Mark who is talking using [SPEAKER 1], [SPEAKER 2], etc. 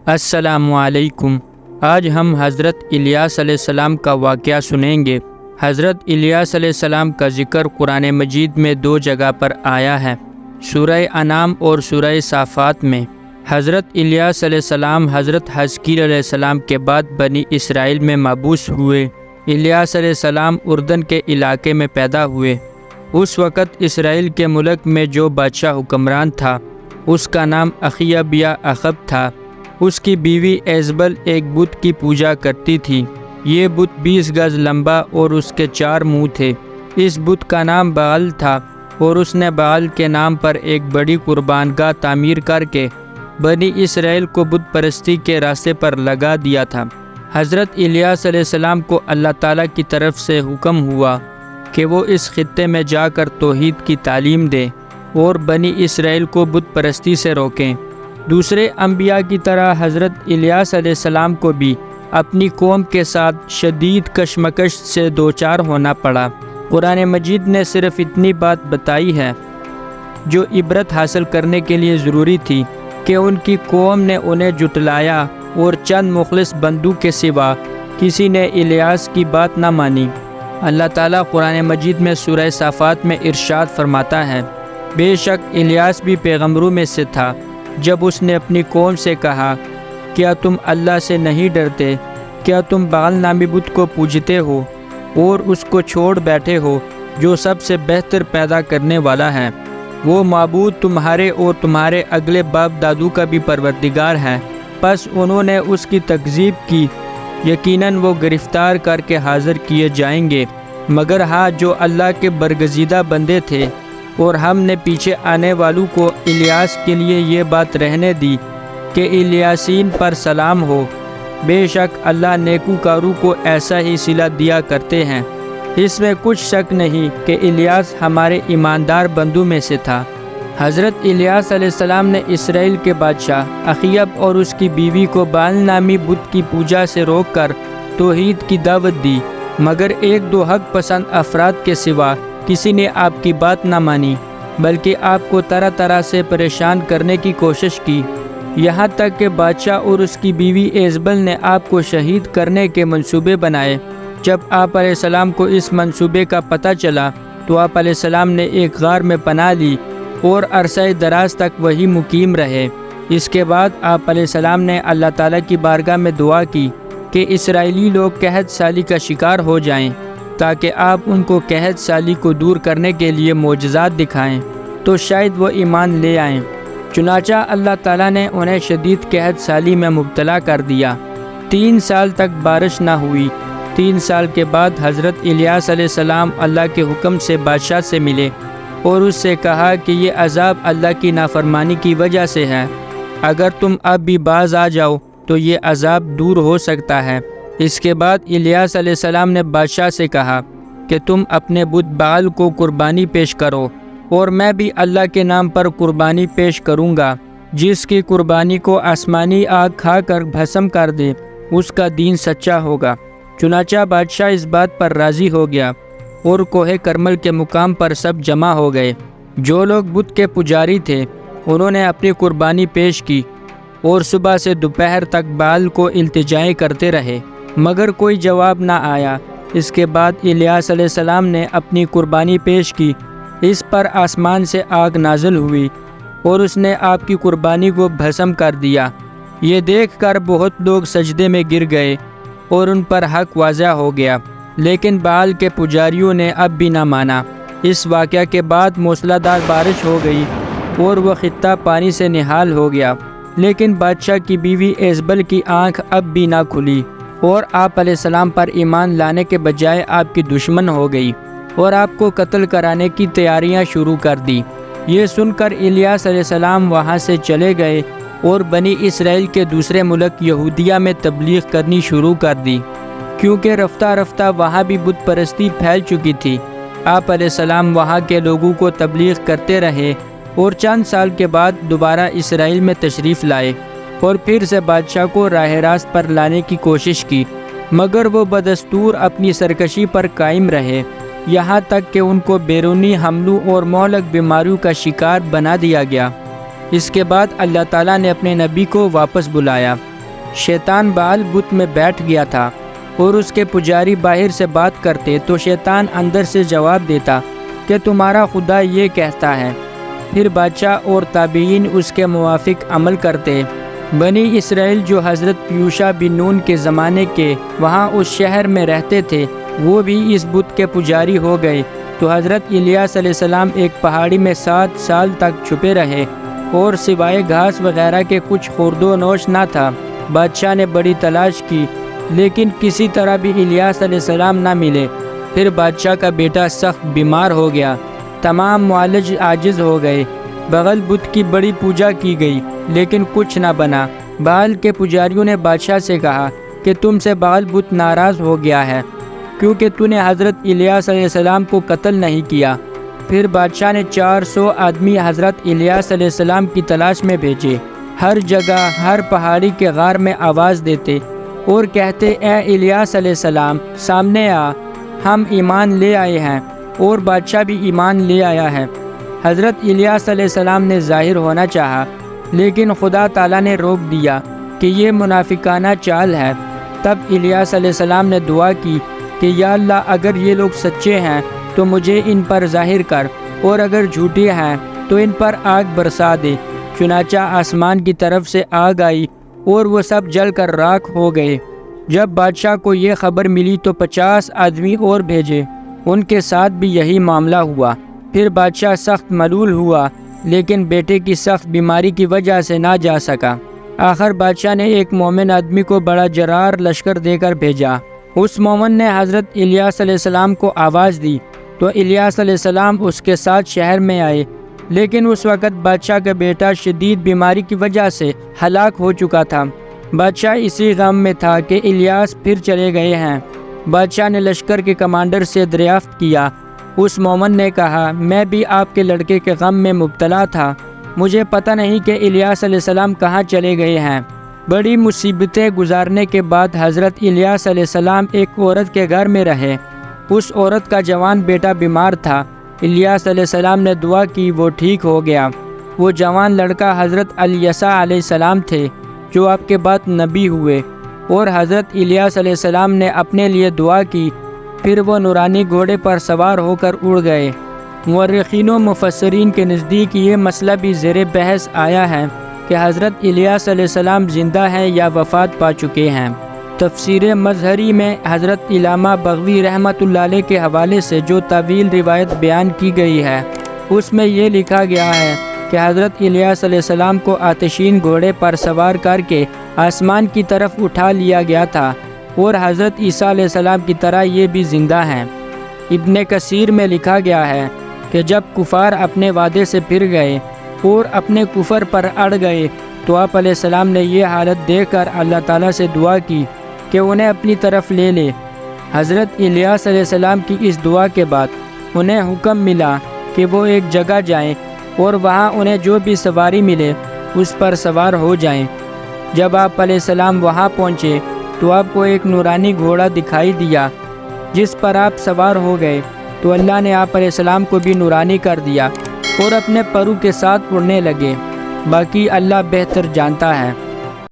[SPEAKER 1] السلام علیکم۔ آج ہم حضرت الیاس علیہ السلام کا واقعہ سنیں گے۔ حضرت الیاس علیہ السلام کا ذکر قرآن مجید میں 2 جگہ پر آیا ہے، سورہ انعام اور سورہ صافات میں۔ حضرت الیاس علیہ السلام حضرت حزقیل علیہ السلام کے بعد بنی اسرائیل میں مبعوث ہوئے۔ الیاس علیہ السلام اردن کے علاقے میں پیدا ہوئے۔ اس وقت اسرائیل کے ملک میں جو بادشاہ حکمران تھا اس کا نام اخیب یا اخب تھا۔ اس کی بیوی ایزبل ایک بت کی پوجا کرتی تھی۔ یہ بت 20 گز لمبا اور اس کے 4 منہ تھے۔ اس بت کا نام بعل تھا اور اس نے بعل کے نام پر ایک بڑی قربان گاہ تعمیر کر کے بنی اسرائیل کو بت پرستی کے راستے پر لگا دیا تھا۔ حضرت الیاس علیہ السلام کو اللہ تعالیٰ کی طرف سے حکم ہوا کہ وہ اس خطے میں جا کر توحید کی تعلیم دیں اور بنی اسرائیل کو بت پرستی سے روکیں۔ دوسرے انبیاء کی طرح حضرت الیاس علیہ السلام کو بھی اپنی قوم کے ساتھ شدید کشمکش سے دوچار ہونا پڑا۔ قرآن مجید نے صرف اتنی بات بتائی ہے جو عبرت حاصل کرنے کے لیے ضروری تھی کہ ان کی قوم نے انہیں جھٹلایا اور چند مخلص بندوں کے سوا کسی نے الیاس کی بات نہ مانی۔ اللہ تعالیٰ قرآن مجید میں سورہ صافات میں ارشاد فرماتا ہے، بے شک الیاس بھی پیغمبروں میں سے تھا۔ جب اس نے اپنی قوم سے کہا، کیا تم اللہ سے نہیں ڈرتے؟ کیا تم بعل نامی بت کو پوجتے ہو اور اس کو چھوڑ بیٹھے ہو جو سب سے بہتر پیدا کرنے والا ہے؟ وہ معبود تمہارے اور تمہارے اگلے باپ دادو کا بھی پروردگار ہے۔ پس انہوں نے اس کی تکذیب کی۔ یقیناً وہ گرفتار کر کے حاضر کیے جائیں گے، مگر ہاں جو اللہ کے برگزیدہ بندے تھے، اور ہم نے پیچھے آنے والوں کو الیاس کے لیے یہ بات رہنے دی کہ الیاسین پر سلام ہو۔ بے شک اللہ نیکوکاروں کو ایسا ہی صلہ دیا کرتے ہیں۔ اس میں کچھ شک نہیں کہ الیاس ہمارے ایماندار بندوں میں سے تھا۔ حضرت الیاس علیہ السلام نے اسرائیل کے بادشاہ اخیب اور اس کی بیوی کو بعل نامی بت کی پوجا سے روک کر توحید کی دعوت دی، مگر 1-2 حق پسند افراد کے سوا کسی نے آپ کی بات نہ مانی، بلکہ آپ کو طرح طرح سے پریشان کرنے کی کوشش کی۔ یہاں تک کہ بادشاہ اور اس کی بیوی ایزبل نے آپ کو شہید کرنے کے منصوبے بنائے۔ جب آپ علیہ السلام کو اس منصوبے کا پتہ چلا تو آپ علیہ السلام نے ایک غار میں پناہ لی اور عرصہ دراز تک وہی مقیم رہے۔ اس کے بعد آپ علیہ السلام نے اللہ تعالیٰ کی بارگاہ میں دعا کی کہ اسرائیلی لوگ قحط سالی کا شکار ہو جائیں، تاکہ آپ ان کو قحط سالی کو دور کرنے کے لیے معجزات دکھائیں تو شاید وہ ایمان لے آئیں۔ چنانچہ اللہ تعالیٰ نے انہیں شدید قحط سالی میں مبتلا کر دیا۔ 3 سال تک بارش نہ ہوئی۔ 3 سال کے بعد حضرت الیاس علیہ السلام اللہ کے حکم سے بادشاہ سے ملے اور اس سے کہا کہ یہ عذاب اللہ کی نافرمانی کی وجہ سے ہے۔ اگر تم اب بھی باز آ جاؤ تو یہ عذاب دور ہو سکتا ہے۔ اس کے بعد الیاس علیہ السلام نے بادشاہ سے کہا کہ تم اپنے بت بعل کو قربانی پیش کرو اور میں بھی اللہ کے نام پر قربانی پیش کروں گا۔ جس کی قربانی کو آسمانی آگ کھا کر بھسم کر دے اس کا دین سچا ہوگا۔ چنانچہ بادشاہ اس بات پر راضی ہو گیا اور کوہ کرمل کے مقام پر سب جمع ہو گئے۔ جو لوگ بت کے پجاری تھے انہوں نے اپنی قربانی پیش کی اور صبح سے دوپہر تک بعل کو التجائیں کرتے رہے، مگر کوئی جواب نہ آیا۔ اس کے بعد الیاس علیہ السلام نے اپنی قربانی پیش کی۔ اس پر آسمان سے آگ نازل ہوئی اور اس نے آپ کی قربانی کو بھسم کر دیا۔ یہ دیکھ کر بہت لوگ سجدے میں گر گئے اور ان پر حق واضح ہو گیا، لیکن بعل کے پجاریوں نے اب بھی نہ مانا۔ اس واقعہ کے بعد موسلادھار بارش ہو گئی اور وہ خطہ پانی سے نہال ہو گیا، لیکن بادشاہ کی بیوی ایزبل کی آنکھ اب بھی نہ کھلی اور آپ علیہ السلام پر ایمان لانے کے بجائے آپ کی دشمن ہو گئی اور آپ کو قتل کرانے کی تیاریاں شروع کر دی۔ یہ سن کر الیاس علیہ السلام وہاں سے چلے گئے اور بنی اسرائیل کے دوسرے ملک یہودیہ میں تبلیغ کرنی شروع کر دی، کیونکہ رفتہ رفتہ وہاں بھی بت پرستی پھیل چکی تھی۔ آپ علیہ السلام وہاں کے لوگوں کو تبلیغ کرتے رہے اور چند سال کے بعد دوبارہ اسرائیل میں تشریف لائے اور پھر سے بادشاہ کو راہ راست پر لانے کی کوشش کی، مگر وہ بدستور اپنی سرکشی پر قائم رہے، یہاں تک کہ ان کو بیرونی حملوں اور مہلک بیماریوں کا شکار بنا دیا گیا۔ اس کے بعد اللہ تعالیٰ نے اپنے نبی کو واپس بلایا شیطان بال بت میں بیٹھ گیا تھا اور اس کے پجاری باہر سے بات کرتے تو شیطان اندر سے جواب دیتا کہ تمہارا خدا یہ کہتا ہے۔ پھر بادشاہ اور تابعین اس کے موافق عمل کرتے۔ بنی اسرائیل جو حضرت یوشع بن نون کے زمانے کے وہاں اس شہر میں رہتے تھے وہ بھی اس بت کے پجاری ہو گئے۔ تو حضرت الیاس علیہ السلام ایک پہاڑی میں 7 سال تک چھپے رہے اور سوائے گھاس وغیرہ کے کچھ خورد و نوش نہ تھا۔ بادشاہ نے بڑی تلاش کی لیکن کسی طرح بھی الیاس علیہ السلام نہ ملے۔ پھر بادشاہ کا بیٹا سخت بیمار ہو گیا، تمام معالج عاجز ہو گئے۔ بغل بت کی بڑی پوجا کی گئی لیکن کچھ نہ بنا۔ بال کے پجاریوں نے بادشاہ سے کہا کہ تم سے بغل بت ناراض ہو گیا ہے کیونکہ تو نے حضرت الیاس علیہ السلام کو قتل نہیں کیا۔ پھر بادشاہ نے 400 آدمی حضرت الیاس علیہ السلام کی تلاش میں بھیجے۔ ہر جگہ ہر پہاڑی کے غار میں آواز دیتے اور کہتے اے الیاس علیہ السلام سامنے آ، ہم ایمان لے آئے ہیں۔ اور بادشاہ بھی ایمان لے آیا ہے۔ حضرت الیاس علیہ السلام نے ظاہر ہونا چاہا لیکن خدا تعالیٰ نے روک دیا کہ یہ منافقانہ چال ہے۔ تب الیاس علیہ السلام نے دعا کی کہ یا اللہ اگر یہ لوگ سچے ہیں تو مجھے ان پر ظاہر کر، اور اگر جھوٹے ہیں تو ان پر آگ برسا دے۔ چنانچہ آسمان کی طرف سے آگ آئی اور وہ سب جل کر راکھ ہو گئے۔ جب بادشاہ کو یہ خبر ملی تو 50 آدمی اور بھیجے، ان کے ساتھ بھی یہی معاملہ ہوا۔ پھر بادشاہ سخت ملول ہوا لیکن بیٹے کی سخت بیماری کی وجہ سے نہ جا سکا۔ آخر بادشاہ نے ایک مومن آدمی کو بڑا جرار لشکر دے کر بھیجا۔ اس مومن نے حضرت الیاس علیہ السلام کو آواز دی تو الیاس علیہ السلام اس کے ساتھ شہر میں آئے، لیکن اس وقت بادشاہ کا بیٹا شدید بیماری کی وجہ سے ہلاک ہو چکا تھا۔ بادشاہ اسی غم میں تھا کہ الیاس پھر چلے گئے ہیں۔ بادشاہ نے لشکر کے کمانڈر سے دریافت کیا۔ اس مومن نے کہا میں بھی آپ کے لڑکے کے غم میں مبتلا تھا، مجھے پتہ نہیں کہ الیاس علیہ السلام کہاں چلے گئے ہیں۔ بڑی مصیبتیں گزارنے کے بعد حضرت الیاس علیہ السلام ایک عورت کے گھر میں رہے۔ اس عورت کا جوان بیٹا بیمار تھا۔ الیاس علیہ السلام نے دعا کی، وہ ٹھیک ہو گیا۔ وہ جوان لڑکا حضرت الیسع علیہ السلام تھے جو آپ کے بعد نبی ہوئے، اور حضرت الیاس علیہ السلام نے اپنے لیے دعا کی۔ پھر وہ نورانی گھوڑے پر سوار ہو کر اڑ گئے۔ مورخین و مفسرین کے نزدیک یہ مسئلہ بھی زیر بحث آیا ہے کہ حضرت الیاس علیہ السلام زندہ ہیں یا وفات پا چکے ہیں۔ تفسیر مظہری میں حضرت علامہ بغوی رحمۃ اللہ علیہ کے حوالے سے جو طویل روایت بیان کی گئی ہے اس میں یہ لکھا گیا ہے کہ حضرت الیاس علیہ السلام کو آتشین گھوڑے پر سوار کر کے آسمان کی طرف اٹھا لیا گیا تھا، اور حضرت عیسیٰ علیہ السلام کی طرح یہ بھی زندہ ہیں۔ ابن کثیر میں لکھا گیا ہے کہ جب کفار اپنے وعدے سے پھر گئے اور اپنے کفر پر اڑ گئے تو آپ علیہ السلام نے یہ حالت دیکھ کر اللہ تعالیٰ سے دعا کی کہ انہیں اپنی طرف لے لے۔ حضرت الیاس علیہ السلام کی اس دعا کے بعد انہیں حکم ملا کہ وہ ایک جگہ جائیں اور وہاں انہیں جو بھی سواری ملے اس پر سوار ہو جائیں۔ جب آپ علیہ السلام وہاں پہنچے تو آپ کو ایک نورانی گھوڑا دکھائی دیا جس پر آپ سوار ہو گئے، تو اللہ نے آپ علیہ السلام کو بھی نورانی کر دیا اور اپنے پرو کے ساتھ اڑنے لگے۔ باقی اللہ بہتر جانتا ہے۔